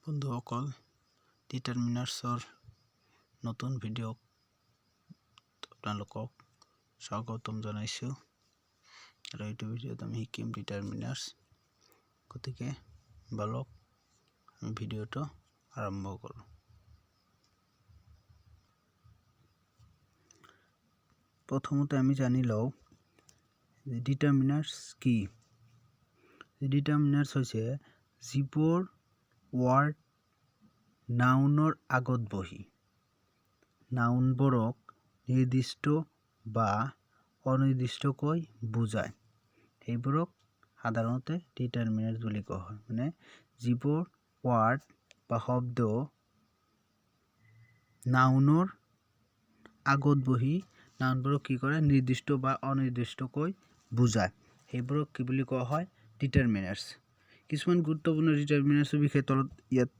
বন্ধুসকল ডিটাৰমিনাৰ্ছৰ নতুন ভিডিঅ'ত আপোনালোকক স্বাগতম জনাইছোঁ আৰু এইটো ভিডিঅ'ত আমি শিকিম ডিটাৰমিনাৰ্ছ। গতিকে বলক আমি ভিডিঅ'টো আৰম্ভ কৰোঁ। প্ৰথমতে আমি জানি লওঁ যে ডিটাৰমিনাৰ্ছ কি। ডিটাৰমিনাৰ্ছ হৈছে যিবোৰ ৱাৰ্ড নাউনৰ আগত বহি নাউনবোৰক নিৰ্দিষ্ট বা অনিৰ্দিষ্টকৈ বুজায়, সেইবোৰক সাধাৰণতে ডিটাৰমিনাৰ্ছ বুলি কোৱা হয়। মানে যিবোৰ ৱাৰ্ড বা শব্দ নাউনৰ আগত বহি নাউনবোৰক কি কৰে, নিৰ্দিষ্ট বা অনিৰ্দিষ্টকৈ বুজায়, সেইবোৰক কি বুলি কোৱা হয়, ডিটাৰমিনাৰ্ছ। কিছুমান গুৰুত্বপূৰ্ণ ডিটাৰমিনাৰ্ছৰ বিষয়ে তলত ইয়াত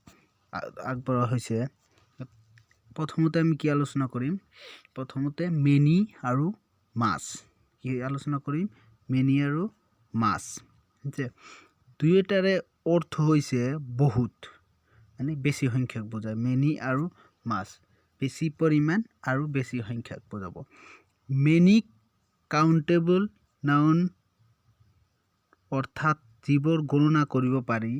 আগবঢ়োৱা হৈছে। প্ৰথমতে আমি কি আলোচনা কৰিম? প্ৰথমতে মেনি আৰু মাছ। কি আলোচনা কৰিম? মেনি আৰু মাছ। দুয়োটাৰে অৰ্থ হৈছে বহুত, মানে বেছি সংখ্যক বুজায়। মেনি আৰু মাছ বেছি পৰিমাণ আৰু বেছি সংখ্যক বুজাব। মেনি কাউণ্টেবল নাউন অৰ্থাৎ যিবোৰ গণনা কৰিব পাৰি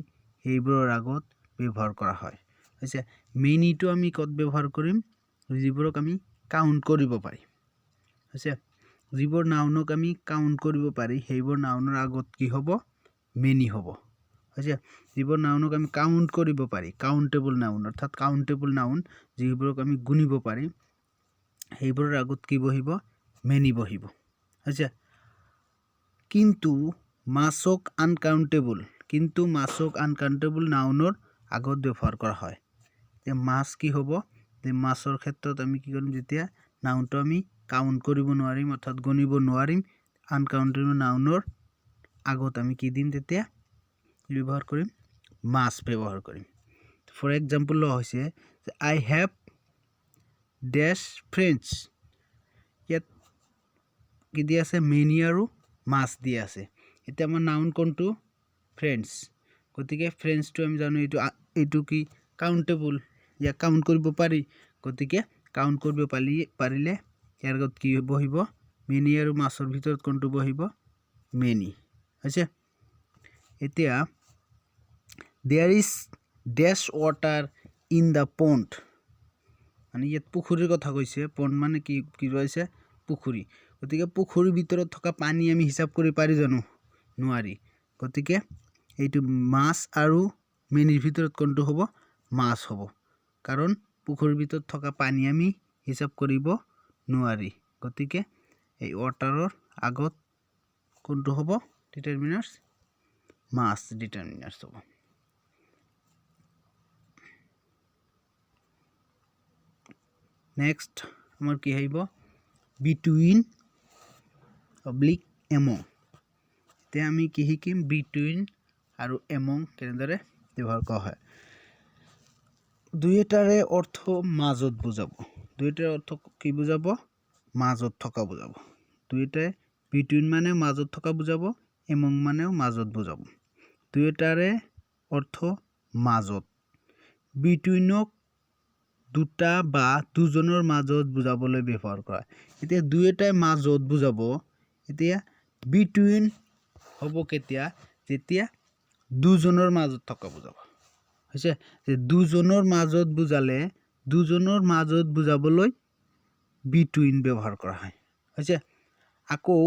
সেইবোৰৰ আগত ব্যৱহাৰ কৰা হয়। হৈছে মেনিটো আমি ক'ত ব্যৱহাৰ কৰিম? যিবোৰক আমি কাউণ্ট কৰিব পাৰি। হৈছে যিবোৰ নাউনক আমি কাউণ্ট কৰিব পাৰি সেইবোৰ নাউনৰ আগত কি হ'ব? মেনি হ'ব। হৈছে যিবোৰ নাউনক আমি কাউণ্ট কৰিব পাৰি, কাউণ্টেবল নাউন অৰ্থাৎ কাউণ্টেবল নাউন যিবোৰক আমি গুণিব পাৰি সেইবোৰৰ আগত কি বহিব? মেনি বহিব। হৈছে কিন্তু মাছক আনকাউণ্টেবল নাউনৰ আগত ব্যৱহাৰ কৰা হয়। এতিয়া মাছ কি হ'ব? যে মাছৰ ক্ষেত্ৰত আমি কি কৰিম? যেতিয়া নাউনটো আমি কাউণ্ট কৰিব নোৱাৰিম অৰ্থাৎ গণিব নোৱাৰিম, আনকাউণ্টেবল নাউনৰ আগত আমি কি দিম? তেতিয়া ব্যৱহাৰ কৰিম? মাছ ব্যৱহাৰ কৰিম। ফৰ এক্সাম্পল লোৱা হৈছে যে আই হেভ ডেছ ফ্ৰেণ্ডছ। ইয়াত কি দিয়া আছে? মেনি আৰু মাছ দিয়া আছে। এতিয়া আমাৰ নাউন কোনটো? ফ্ৰেণ্ডছ। গতিকে ফ্ৰেণ্ডছটো আমি জানো এইটো কি কাউণ্টেবল, ইয়াক কাউণ্ট কৰিব পাৰি। গতিকে কাউণ্ট কৰিব পাৰিলে ইয়াৰ আগত কি বহিব? মেনি আৰু মাছৰ ভিতৰত কোনটো বহিব? মেনি। হৈছে এতিয়া দেয়াৰ ইজ ডেছ ৱাটাৰ ইন দ্য পণ্ড। মানে ইয়াত পুখুৰীৰ কথা কৈছে। পণ্ড মানে কি কৈছে? পুখুৰী। গতিকে পুখুৰীৰ ভিতৰত থকা পানী আমি হিচাপ কৰি পাৰি জানো? নোৱাৰি। গতিকে এইটো মাছ আৰু মেনিৰ ভিতৰত কোনটো হ'ব? মাছ হ'ব। কাৰণ পুখুৰীৰ ভিতৰত থকা পানী আমি হিচাপ কৰিব নোৱাৰি। গতিকে এই ৱাটাৰৰ আগত কোনটো হ'ব? ডিটাৰমিনাৰ্ছ? মাছ ডিটাৰমিনাৰ্ছ হ'ব। নেক্সট আমাৰ কি আহিব? Between oblique among. এতিয়া আমি কি শিকিম? বিটুইন আৰু এমং কেনেদৰে ব্যৱহাৰ কৰা হয়। দুয়োটাৰে অৰ্থ মাজত বুজাব। দুয়োটাৰে অৰ্থ কি বুজাব? মাজত থকা বুজাব। দুয়োটাই বিটুইন মানে মাজত থকা বুজাব, এমং মানেও মাজত বুজাব। দুয়োটাৰে অৰ্থ মাজত। বিটুইনক দুটা বা দুজনৰ মাজত বুজাবলৈ ব্যৱহাৰ কৰা। এতিয়া দুয়োটাই মাজত বুজাব। এতিয়া বিটুইন হ'ব কেতিয়া? যেতিয়া দুজনৰ মাজত থকা বুজাব। হৈছে যে দুজনৰ মাজত বুজালে দুজনৰ মাজত বুজাবলৈ বিটুইন ব্যৱহাৰ কৰা হয়। হৈছে আকৌ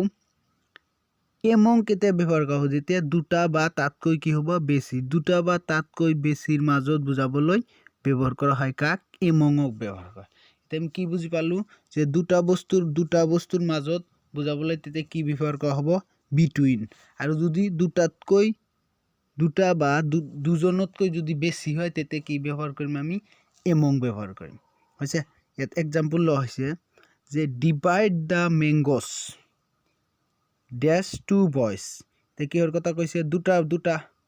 এমং কেতিয়া ব্যৱহাৰ কৰা হয়? যেতিয়া দুটা বা তাতকৈ কি হ'ব? বেছি। দুটা বা তাতকৈ বেছিৰ মাজত বুজাবলৈ ব্যৱহাৰ কৰা হয়। কাক? এমঙক ব্যৱহাৰ কৰা হয়। এতিয়া আমি কি বুজি পালোঁ? যে দুটা বস্তুৰ মাজত বুজাবলৈ তেতিয়া কি ব্যৱহাৰ কৰা হ'ব? বিটুইন। আৰু যদি দুটা বা দুজনতকৈ যদি বেছি হয় তেতিয়া কি ব্যৱহাৰ কৰিম? আমি এমং ব্যৱহাৰ কৰিম। হৈছে ইয়াত এক্সাম্পল লোৱা হৈছে যে ডিভাইড দ্য মেংগছ ডেছ টু বয়জ। এতিয়া কিহৰ কথা কৈছে?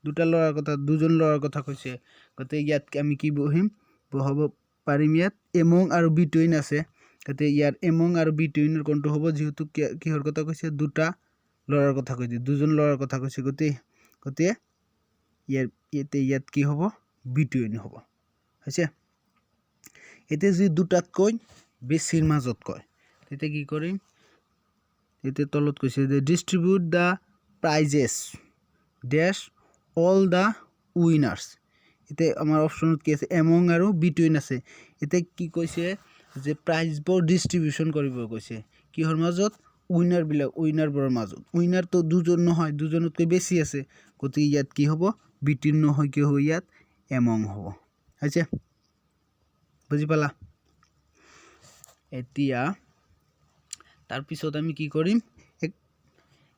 দুটা ল'ৰাৰ কথা, দুজন ল'ৰাৰ কথা কৈছে। গতিকে ইয়াত আমি কি বহিম? বহাব পাৰিম ইয়াত এমং আৰু বিটুইন আছে। গতিকে ইয়াৰ এমং আৰু বিটুইনৰ কোনটো হ'ব? যিহেতু কিহৰ কথা কৈছে? দুটা ল'ৰাৰ কথা কৈছে, দুজন ল'ৰাৰ কথা কৈছে। গতিকে ইয়াত কি হ'ব? বিটুইন হ'ব হৈছে এতিয়া যদি দুটাতকৈ বেছিৰ মাজত কয় তেতিয়া কি কৰিম এতিয়া তলত কৈছে যে distribute the prizes dash all the winners এতিয়া আমাৰ অপশ্যনত কি আছে এমং আৰু বিটুইন আছে এতিয়া কি কৈছে যে প্ৰাইজবোৰ ডিস্ট্ৰিবিউশন কৰিব কৈছে কিহৰ মাজত উইনাৰবোৰৰ মাজত উইনাৰ তো দুজন নহয় দুজনতকৈ বেছি আছে গতিকে ইয়াত কি হ'ব বিটুইন নহয় কি হ'ব ইয়াত এমং হ'ব হৈছে বুজি পালা এতিয়া তাৰ পিছত আমি কি কৰিম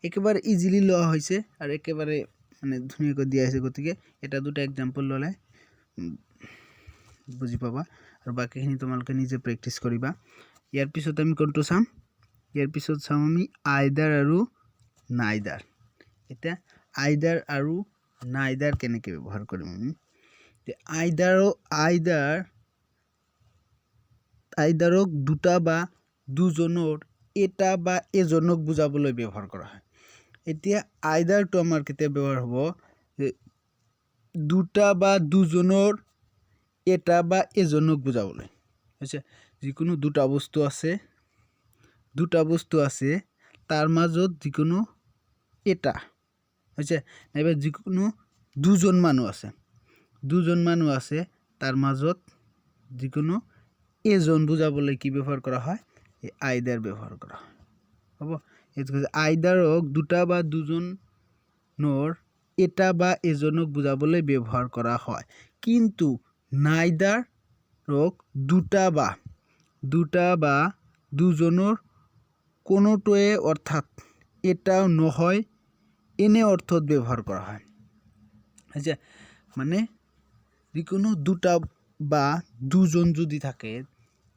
একেবাৰে ইজিলি লোৱা হৈছে আৰু একেবাৰে মানে ধুনীয়াকৈ দিয়া আছে গতিকে এটা দুটা এক্সাম্পল ললে বুজি পাবা আৰু বাকিখিনি তোমালোকে নিজে প্ৰেক্টিছ কৰিবা ইয়াৰ পিছত আমি কোনটো চাম ইয়াৰ পিছত চাম আমি আইদাৰ আৰু নাইদাৰ এটা আইদাৰ আৰু নাইদাৰ কেনেকৈ ব্যৱহাৰ কৰিম তে আইদাৰক দুটা বা দুজনৰ এটা বা এজনক বুজাবলৈ ব্যৱহাৰ কৰা হয় এতিয়া আইদাৰটো আমাৰ কেতিয়া ব্যৱহাৰ হ'ব দুটা বা দুজনৰ এটা বা এজনক বুজাবলৈ হৈছে যিকোনো দুটা বস্তু আছে তাৰ মাজত যিকোনো এটা হৈছে নাইবা যিকোনো দুজন মানুহ আছে তাৰ মাজত যিকোনো এজন বুজাবলৈ কি ব্যৱহাৰ কৰা হয় এই আইদাৰ ব্যৱহাৰ কৰা হয় হ'ব এইটো আইদাৰক দুটা বা দুজনৰ এটা বা এজনক বুজাবলৈ ব্যৱহাৰ কৰা হয় কিন্তু নাইদাৰক দুটা বা দুজনৰ কোনোটোৱে অৰ্থাৎ এটাও নহয় এনে অৰ্থত ব্যৱহাৰ কৰা হয় আচ্ছা মানে যিকোনো দুটা বা দুজন যদি থাকে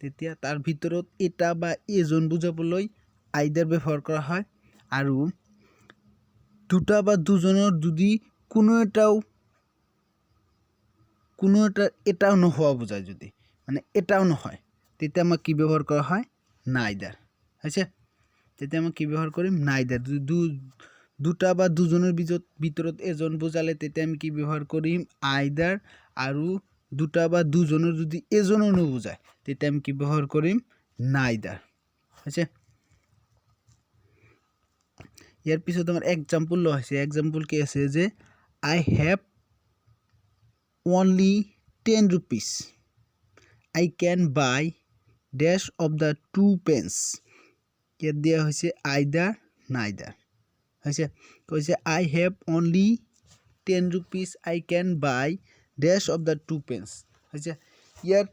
তেতিয়া তাৰ ভিতৰত এটা বা এজন বুজাবলৈ আইদাৰ ব্যৱহাৰ কৰা হয় আৰু দুটা বা দুজনৰ যদি কোনো এটাও নোহোৱা বুজায় যদি মানে এটাও নহয় তেতিয়া আমাক কি ব্যৱহাৰ কৰা হয় নাইদাৰ হৈছে তেতিয়া আমি কি ব্যৱহাৰ কৰিম নাইদাৰ দুটা বা দুজনৰ ভিতৰত এজন বুজালে তেতিয়া আমি কি ব্যৱহাৰ কৰিম আইদাৰ আৰু দুটা বা দুজনৰ যদি এজনো নুবুজায় তেতিয়া আমি কি ব্যৱহাৰ কৰিম নাইদাৰ হৈছে ইয়াৰ পিছত আমাৰ এক্সাম্পল লোৱা হৈছে এক্সাম্পল কি আছে যে আই have only 10 rupees I can buy dash of the 2 pence ইয়াত দিয়া হৈছে আইদাৰ নাইদাৰ হৈছে কৈছে I have only 10 rupees I can buy dash of the 2 pence হৈছে ইয়াত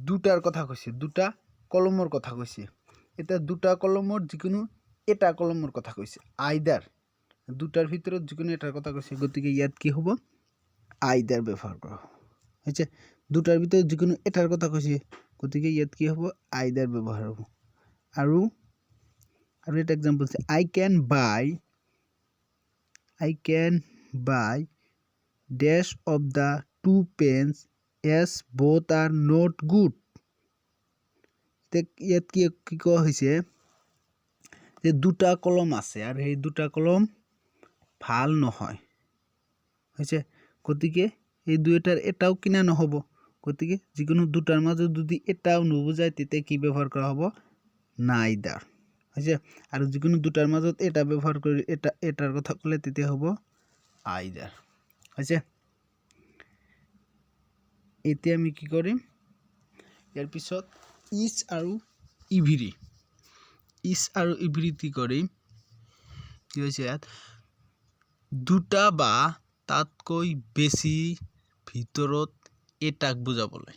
দুটাৰ কথা কৈছে দুটা কলমৰ কথা কৈছে এটা দুটা কলমৰ যিকোনো এটা কলমৰ কথা কৈছে আইদাৰ দুটাৰ ভিতৰত যিকোনো এটাৰ কথা কৈছে গতিকে ইয়াত কি হ'ব আইদাৰ ব্যৱহাৰ কৰা হৈছে দুটাৰ ভিতৰত যিকোনো এটাৰ কথা কৈছে গতিকে ইয়াত কি হ'ব আইদাৰ ব্যৱহাৰ হ'ব আৰু এটা এক্সাম্পল আছে I can buy dash of the 2 pence as both are not good ইয়াত কি কোৱা হৈছে যে দুটা কলম আছে আৰু সেই দুটা কলম ভাল নহয় হৈছে গতিকে এই দুইটাৰ এটাও কিনা নহব গতিকে যিকোনো দুটাৰ মাজত যদি এটাও নুবুজায় তেতিয়া কি ব্যৱহাৰ কৰা হ'ব নাইদাৰ হৈছে আৰু যিকোনো দুটাৰ মাজত এটা ব্যৱহাৰ কৰি এটাৰ কথা ক'লে তেতিয়া হ'ব আইদাৰ হৈছে এতিয়া আমি কি কৰিম ইয়াৰ পিছত ইজ আৰু ইভৰি কি কৰিম কি হৈছে ইয়াত দুটা বা তাতকৈ বেছি ভিতৰত এটাক বুজাবলৈ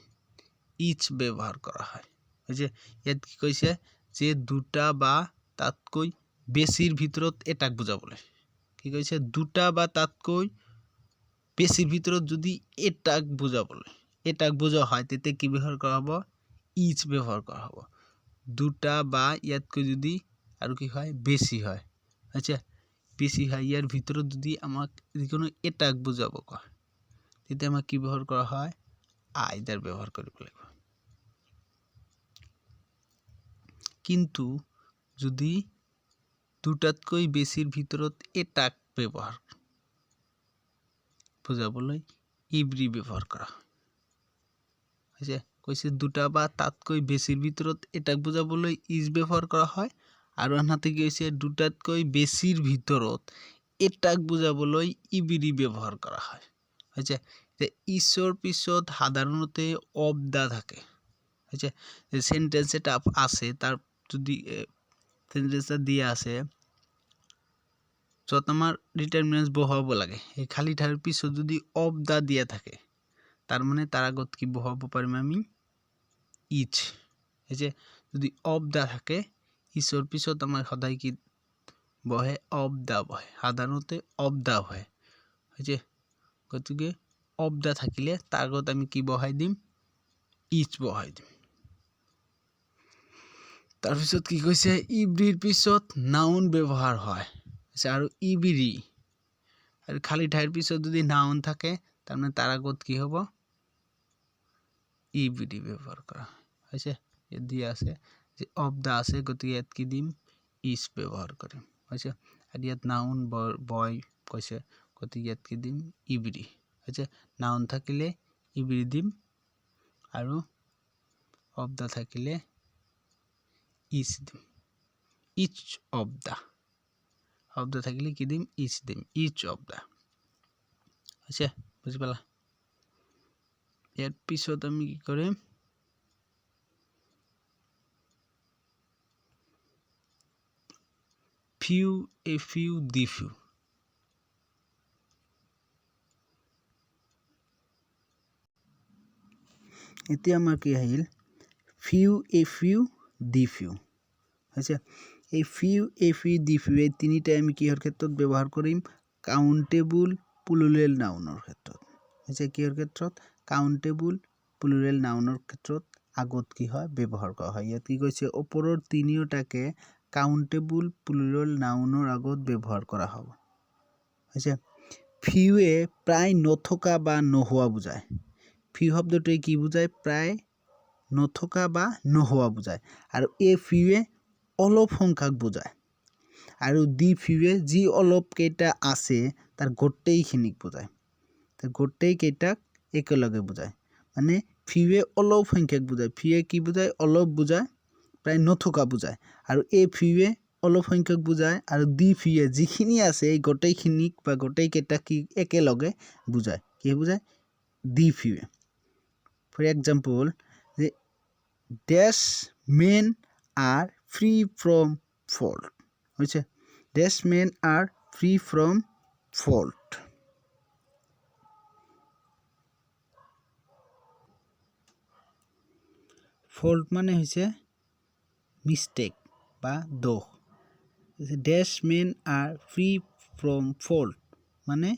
ইজ ব্যৱহাৰ কৰা হয় হৈছে ইয়াত কি কৈছে যে দুটা বা তাতকৈ বেছিৰ ভিতৰত এটাক বুজাবলৈ কি কৈছে দুটা বা তাতকৈ বেছিৰ ভিতৰত যদি এটাক বুজোৱা হয় তেতিয়া কি ব্যৱহাৰ কৰা হ'ব ইজ ব্যৱহাৰ কৰা হ'ব দুটা বা ইয়াতকৈ যদি আৰু কি হয় বেছি হয় আচ্ছা বেছি হয় ইয়াৰ ভিতৰত যদি আমাক যিকোনো এটাক বুজাব কয় তেতিয়া আমাক কি ব্যৱহাৰ কৰা হয় আইদাৰ ব্যৱহাৰ কৰিব লাগিব কিন্তু যদি দুটাতকৈ বেছিৰ ভিতৰত এটাক বুজাবলৈ ইব্ৰি ব্যৱহাৰ কৰা হৈছে কৈছে দুটা বা তাতকৈ বেছিৰ ভিতৰত এটাক বুজাবলৈ ইজ ব্যৱহাৰ কৰা হয় আৰু আনহাতে কি হৈছে দুটাতকৈ বেছিৰ ভিতৰত এটাক বুজাবলৈ ইব্ৰি ব্যৱহাৰ কৰা হয় হৈছে যে ইছৰ পিছত সাধাৰণতে অফ দা থাকে হৈছে যে সেন্টেন্স এটা আছে তাৰ যদি সেন্টেন্সটা দিয়া আছে যত আমাৰ ডিটাৰমিনেন্টস বহাব লাগে এই খালি ঠাইৰ পিছত যদি অফ দা দিয়া থাকে তাৰ মানে তাৰ আগত কি বহাব পাৰিম আমি ইজ হৈছে যদি অফ দা থাকে ইছৰ পিছত আমাৰ সদায় কি বহে অফ দা বহে সাধাৰণতে অফ দা হয় হৈছে গতিকে অফ দা থাকিলে তাৰ আগত আমি কি বহাই দিম ইজ বহাই দিম তাৰপিছত কি কৈছে ইব্ৰিৰ পিছত নাউন ব্যৱহাৰ হয় আৰু ইব্ৰি আৰু খালি ঠাইৰ পিছত যদি নাউন থাকে তাৰমানে তাৰ আগত কি হ'ব ইব্ৰি ব্যৱহাৰ কৰা হৈছে দিয়া আছে যে অফ দা আছে গতিকে ইয়াত কি দিম ইজ ব্যৱহাৰ কৰিম হৈছে আৰু ইয়াত নাউন বয় কৈছে গতিকে ইয়াত কি দিম ইব্ৰি হৈছে নাউন থাকিলে ইব্ৰি দিম আৰু অফ দা থাকিলে ইজ দিম ইচ অফ দা থাকিলে কি দিম ইচ দিম ইচ অফ দা হৈছে বুজি পালা ইয়াৰ পিছত আমি কি কৰিম few a few the few এতিয়া আমাৰ কি আহিল few a few the few হৈছে এই few a few the few এই তিনিটা আমি কিহৰ ক্ষেত্ৰত ব্যৱহাৰ কৰিম কাউন্টেবল প্লুৰেল নাউনৰ ক্ষেত্ৰত হৈছে কিহৰ ক্ষেত্ৰত কাউন্টেবল প্লুৰেল নাউনৰ ক্ষেত্ৰত আগত কি হয় ব্যৱহাৰ কৰা হয় ইয়াত কি কৈছে ওপৰৰ তিনিওটাকে কাউন্টেবল প্লুৰেল নাউনৰ আগত ব্যৱহাৰ কৰা হ'ব হৈছে ফিউৱে প্ৰায় নথকা বা নোহোৱা বুজায় ফিউ শব্দটোৱে কি বুজায় প্ৰায় নথকা বা নোহোৱা বুজায় আৰু এ ফিউৱে অলপ সংখ্যাক বুজায় আৰু দি ফিউৱে যি অলপ কেইটা আছে তাৰ গোটেইখিনিক বুজায় তাৰ গোটেই কেইটাক একেলগে বুজায় মানে ফিউৱে অলপ সংখ্যাক বুজায় ফিউৱে কি বুজায় অলপ বুজায় প্ৰায় নথকা বুজায় আৰু এ ফিউৱে অলপ সংখ্যাক বুজায় আৰু দি ফিউৱে যিখিনি আছে এই গোটেইখিনিক বা গোটেইকেইটাক কি একেলগে বুজায় কি বুজায় দি ফিউৱে ফৰ এক্সাম্পল যে these men are free from fault হৈছে these men are free from fault fault মানে হৈছে মিষ্টেক বা দোষ these men are free from fault মানে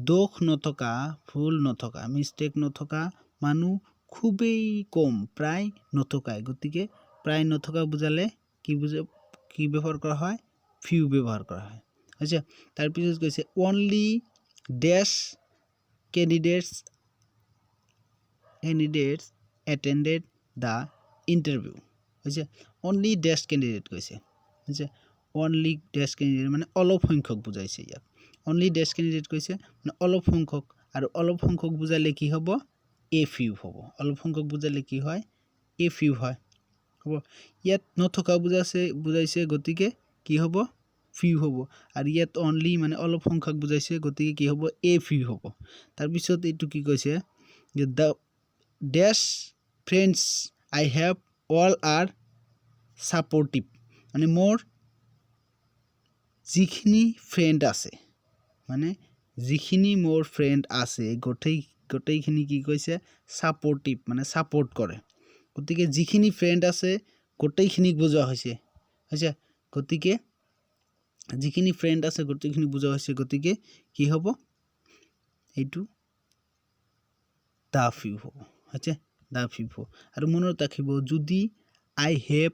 দোষ নথকা ভুল নথকা মিষ্টেক নথকা মানুহ খুবেই কম প্ৰায় নথকাই গতিকে প্ৰায় নথকা বুজালে কি ব্যৱহাৰ কৰা হয় ফিউ ব্যৱহাৰ কৰা হয় হৈছে তাৰপিছত কৈছে only these candidates attended the interview হৈছে অনলি ডেছ কেণ্ডিডেট কৈছে হৈছে অনলি ডেছ কেণ্ডিডেট মানে অলপ সংখ্যক বুজাইছে ইয়াত অনলি ডেছ কেণ্ডিডেট কৈছে মানে অলপ সংখ্যক আৰু অলপ সংখ্যক বুজালে কি হ'ব এ ফিউ হ'ব অলপ সংখ্যক বুজালে কি হয় এ ফিউ হয় হ'ব ইয়াত নথকা বুজাইছে গতিকে কি হ'ব ফিউ হ'ব আৰু ইয়াত অনলি মানে অলপ সংখ্যক বুজাইছে গতিকে কি হ'ব এ ফিউ হ'ব তাৰপিছত এইটো কি কৈছে যে দ্য ডেছ friends I have all are supportive মানে মোৰ যিখিনি ফ্ৰেণ্ড আছে মানে যিখিনি মোৰ ফ্ৰেণ্ড আছে গোটেইখিনি কি কৈছে ছাপৰ্টিভ মানে ছাপোৰ্ট কৰে গতিকে যিখিনি ফ্ৰেণ্ড আছে গোটেইখিনিক বুজোৱা হৈছে গতিকে যিখিনি ফ্ৰেণ্ড আছে গোটেইখিনি বুজোৱা হৈছে গতিকে কি হ'ব এইটো দা ফিউ হ'ব হৈছে দা ফিউ হ'ব আৰু মনত ৰাখিব যদি আই হেভ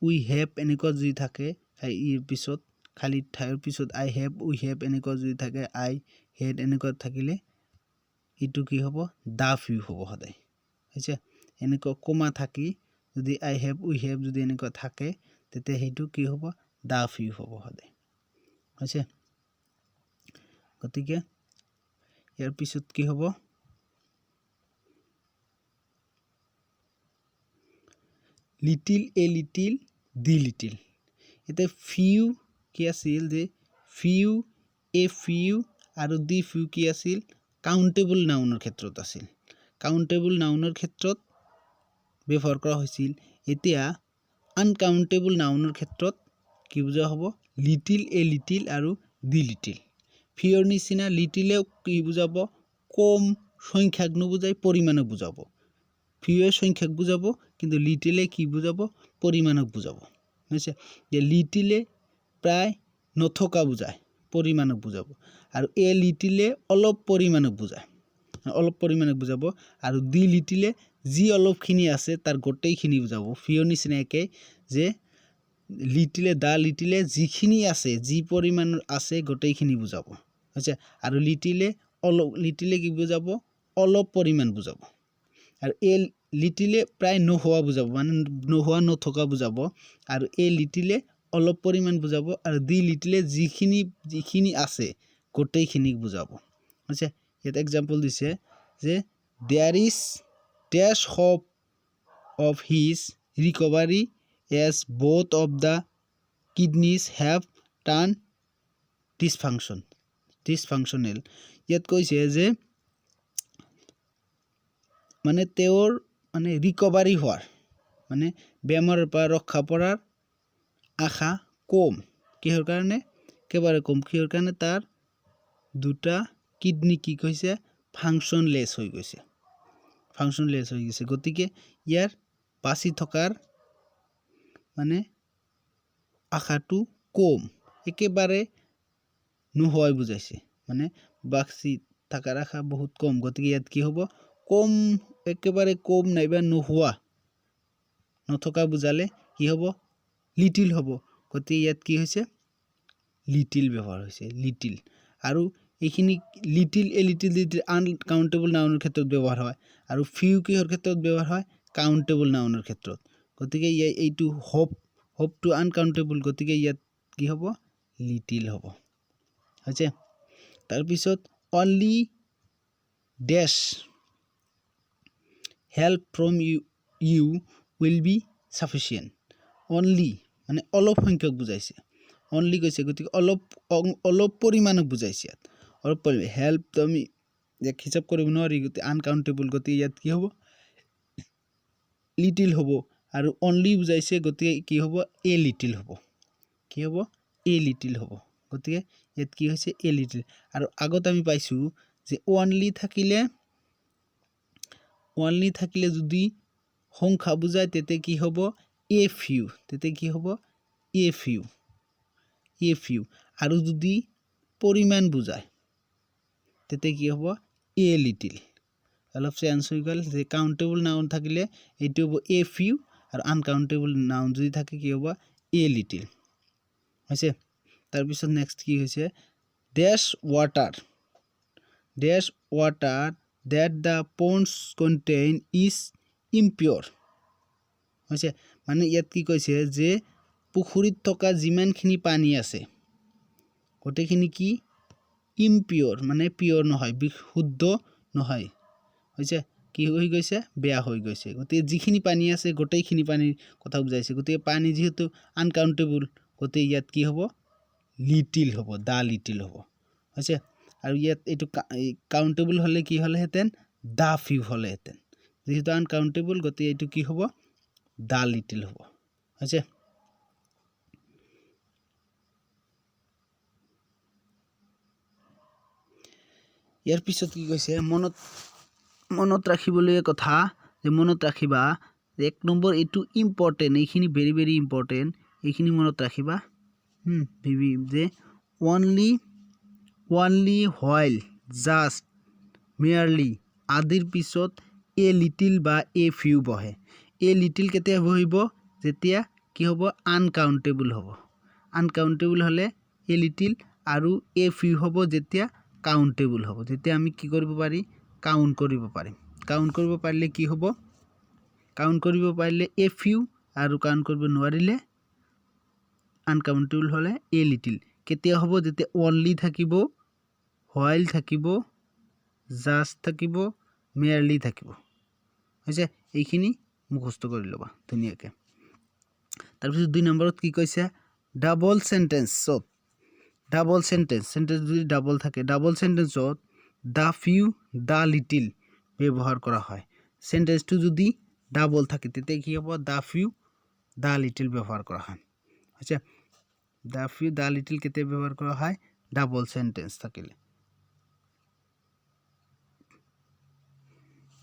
উই হেভ এনেকুৱা যদি থাকে ইয়াৰ পিছত খালি ঠাইৰ পিছত আই হেভ উই হেভ এনেকুৱা যদি থাকে আই হেড এনেকুৱা থাকিলে এইটো কি হ'ব দা ফিউ হ'ব সদায় হৈছে এনেকুৱা কমা থাকি যদি আই হেভ উই হেভ যদি এনেকুৱা থাকে তেতিয়া সেইটো কি হ'ব দা ফিউ হ'ব সদায় হৈছে গতিকে ইয়াৰ পিছত কি হ'ব little a little the little এটা ফিউ কি আছিল যে ফিউ এ ফিউ আৰু দি ফিউ কি আছিল কাউন্টেবল নাউনৰ ক্ষেত্ৰত আছিল কাউন্টেবল নাউনৰ ক্ষেত্ৰত ব্যৱহাৰ কৰা হৈছিল এতিয়া আনকাউন্টেবল নাউনৰ ক্ষেত্ৰত কি বুজা হ'ব লিটিল এ লিটিল আৰু দি লিটিল ফিউৰ নিচিনা লিটিলে কি বুজাব কম সংখ্যাক নুবুজাই পৰিমাণক বুজাব ফিউৰ সংখ্যাক বুজাব কিন্তু লিটিলে কি বুজাব পৰিমাণক বুজাব হৈছে যে লিটিলে প্ৰায় নথকা বুজায় পৰিমাণক বুজাব আৰু এ লিটিলে অলপ পৰিমাণক বুজাব আৰু দি লিটিলে যি অলপখিনি আছে তাৰ গোটেইখিনি বুজাব ফিউৰ নিচিনা একে যে লিটিলে দা লিটিলে যিখিনি আছে যি পৰিমাণৰ আছে গোটেইখিনি বুজাব হৈছে আৰু লিটিলে কি বুজাব অলপ পৰিমাণ বুজাব আৰু এ লিটিলে প্ৰায় নোহোৱা বুজাব মানে নোহোৱা নথকা বুজাব আৰু এ লিটিলে অলপ পৰিমাণ বুজাব আৰু দি লিটিলে যিখিনি আছে গোটেইখিনি বুজাব হৈছে ইয়াত এক্সাম্পল দিছে যে there is dash hope of his recovery as both of the kidneys have turn dysfunctional ইয়াত কৈছে যে মানে তেওঁৰ মানে ৰিকভাৰী হোৱাৰ মানে বেমাৰৰ পৰা ৰক্ষা পৰাৰ আশা কম কিহৰ কাৰণে একেবাৰে কম কিহৰ কাৰণে তাৰ দুটা কিডনি কি কৈছে ফাংচনলেছ হৈ গৈছে গতিকে ইয়াৰ বাচি থকাৰ মানে আশাটো কম একেবাৰে নোহোৱাই বুজাইছে মানে বাচি থকাৰ আশা বহুত কম গতিকে ইয়াত কি হ'ব কম একেবাৰে কম নাইবা নোহোৱা নথকা বুজালে কি হ'ব লিটিল হ'ব গতিকে ইয়াত কি হৈছে লিটিল ব্যৱহাৰ হৈছে লিটিল আৰু এইখিনি লিটিল এ লিটিল আনকাউন্টেবল নাউনৰ ক্ষেত্ৰত ব্যৱহাৰ হয় আৰু ফিউ কিহৰ ক্ষেত্ৰত ব্যৱহাৰ হয় কাউন্টেবল নাউনৰ ক্ষেত্ৰত গতিকে এইটো হোপটো আনকাউন্টেবল গতিকে ইয়াত কি হ'ব লিটিল হ'ব হৈছে তাৰপিছত only dash help from you will be sufficient only মানে অলপ সংখ্যক বুজাইছে অনলি কৈছে গতিকে অলপ পৰিমাণক বুজাইছে ইয়াত অলপ পৰিমাণ হেল্প তো আমি হিচাপ কৰিব নোৱাৰি গতিকে আনকাউন্টেবল গতিকে ইয়াত কি হ'ব লিটিল হ'ব আৰু অনলি বুজাইছে গতিকে কি হ'ব এ লিটিল হ'ব গতিকে ইয়াত কি হৈছে এ লিটিল আৰু আগত আমি পাইছোঁ যে অনলি থাকিলে যদি সংখ্যা বুজায় তেতিয়া কি হ'ব এ ফিউ আৰু যদি পৰিমাণ বুজায় তেতিয়া কি হ'ব এ লিটিল অলপ চেঞ্জ হৈ গ'ল যে কাউন্টেবল নাউন থাকিলে এইটো হ'ব এ ফিউ আৰু আনকাউন্টেবল নাউন যদি থাকে কি হ'ব এ লিটিল হৈছে তাৰপিছত নেক্সট কি হৈছে dash water that the ponds contain is impure হৈছে মানে ইয়াত কি কৈছে যে পুখুৰীত থকা যিমানখিনি পানী আছে গোটেইখিনি কি ইম্পিয়ৰ মানে পিয়ৰ নহয় বিশুদ্ধ নহয় হৈছে কি হৈ গৈছে বেয়া হৈ গৈছে গতিকে যিখিনি পানী আছে গোটেইখিনি পানীৰ কথা বুজাইছে গতিকে পানী যেহেতু আনকাউন্টেবল গতিকে ইয়াত কি হ'ব লিটিল হ'ব দা লিটিল হ'ব হৈছে আৰু ইয়াত এইটো কাউন্টেবল হলে কি হলেহেঁতেন দা ফিউ হলেহেঁতেন যেহেতু আনকাউন্টেবল গতিকে এইটো কি হ'ব দা লিটিল হ'ব হৈছে ইয়াৰ পিছত কি কৈছে মনত ৰাখিবলগীয়া কথা যে মনত ৰাখিবা এক নম্বৰ এইটো ইম্পৰ্টেণ্ট এইখিনি ভেৰি ভেৰি ইম্পৰ্টেণ্ট এইখিনি মনত ৰাখিবা যে অনলি হোৱাইল জাষ্ট মেয়াৰলি আদিৰ পিছত এ লিটিল বা এ ফিউ বহে এ লিটিল কেতিয়া বহিব যেতিয়া কি হ'ব আনকাউন্টেবল হ'লে এ লিটিল আৰু এ ফিউ হ'ব যেতিয়া কাউন্টেবল হ'ব তেতিয়া আমি কি কৰিব পাৰি কাউন্ট কৰিব পাৰিলে কি হ'ব কাউন্ট কৰিব পাৰিলে এ ফিউ আৰু কাউন্ট কৰিব নোৱাৰিলে আনকাউন্টেবল হ'লে এ লিটিল কেতিয়া হ'ব যেতিয়া অনলি থাকিব হোৱাইল থাকিব জাষ্ট থাকিব, মেয়াৰলি থাকিব। হৈছে এইখিনি মুখস্থ কৰি ল'বা ধুনীয়াকৈ। তাৰপিছত 2 নম্বৰত কি কৈছে, ডাবল চেণ্টেন্সত যদি ডাবল থাকে, ডাবল চেণ্টেন্সত দ্য ফিউ, দ্য লিটিল ব্যৱহাৰ কৰা হয়। চেণ্টেন্সটো যদি ডাবল থাকে তেতিয়া কি হ'ব, দ্য ফিউ, দ্য লিটিল ব্যৱহাৰ কৰা হয়। হৈছে দ্য ফিউ, দ্য লিটিল কেতিয়া ব্যৱহাৰ কৰা হয়, ডাবল চেণ্টেন্স থাকিলে।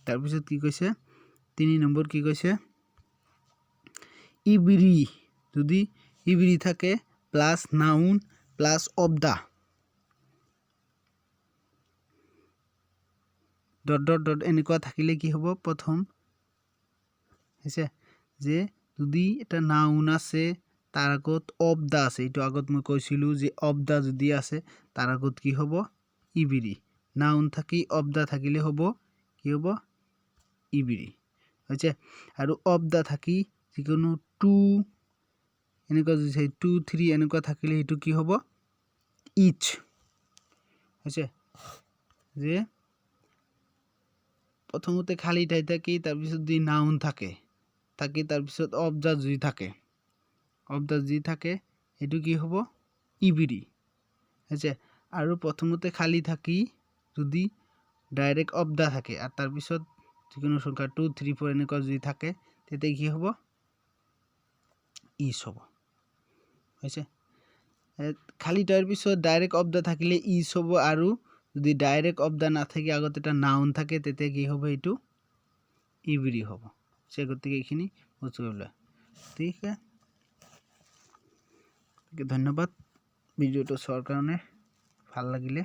তাৰপিছত কি কৈছে 3 নম্বৰ কি কৈছে, ইভৰি, যদি ইভৰি থাকে plus noun plus of the dot dot dot এনেকুৱা থাকিলে কি হ'ব, প্ৰথম হৈছে যে যদি এটা নাউন আছে তাৰ আগত অফ দা আছে, এইটো আগত মই কৈছিলোঁ যে অফ দা যদি আছে তাৰ আগত কি হ'ব, ইভৰি। নাউন থাকি অফ দা থাকিলে হ'ব কি হ'ব, ইভৰি। হৈছে আৰু অফ দা থাকি যিকোনো 2 এনেকুৱা যদি 2, 3 এনেকুৱা থাকিলে সেইটো কি হ'ব, ইচ। হৈছে যে প্ৰথমতে খালী ঠাই থাকি তাৰপিছত যদি নাউন থাকে তাৰপিছত অফ দা যদি থাকে, সেইটো কি হ'ব, ইভৰি। হৈছে আৰু প্ৰথমতে খালী থাকি যদি ডাইৰেক্ট অফ দা থাকে আৰু তাৰপিছত যিকোনো সংখ্যা 2, 3, 4 এনেকুৱা যদি থাকে তেতিয়া কি হ'ব, ইচ হ'ব। হৈছে খালী ঠাইৰ পিছত ডাইৰেক্ট অফ দা থাকিলে ইচ হ'ব, আৰু যদি ডাইৰেক্ট অফ দা নাথাকি আগত এটা নাউন থাকে তেতিয়া কি হ'ব, এইটো ইভৰি হ'ব। গতিকে এইখিনি বস্তু কৰিলে ঠিক আছে। ধন্যবাদ ভিডিঅ'টো চোৱাৰ কাৰণে। ভাল লাগিলে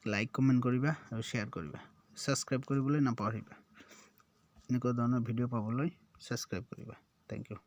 লাইক কমেণ্ট কৰিবা আৰু শ্বেয়াৰ কৰিবা। ছাবস্ক্ৰাইব কৰিবলৈ নাপাহৰিবা। এনেকুৱা ধৰণৰ ভিডিঅ' পাবলৈ ছাবস্ক্ৰাইব কৰিবা। Thank U.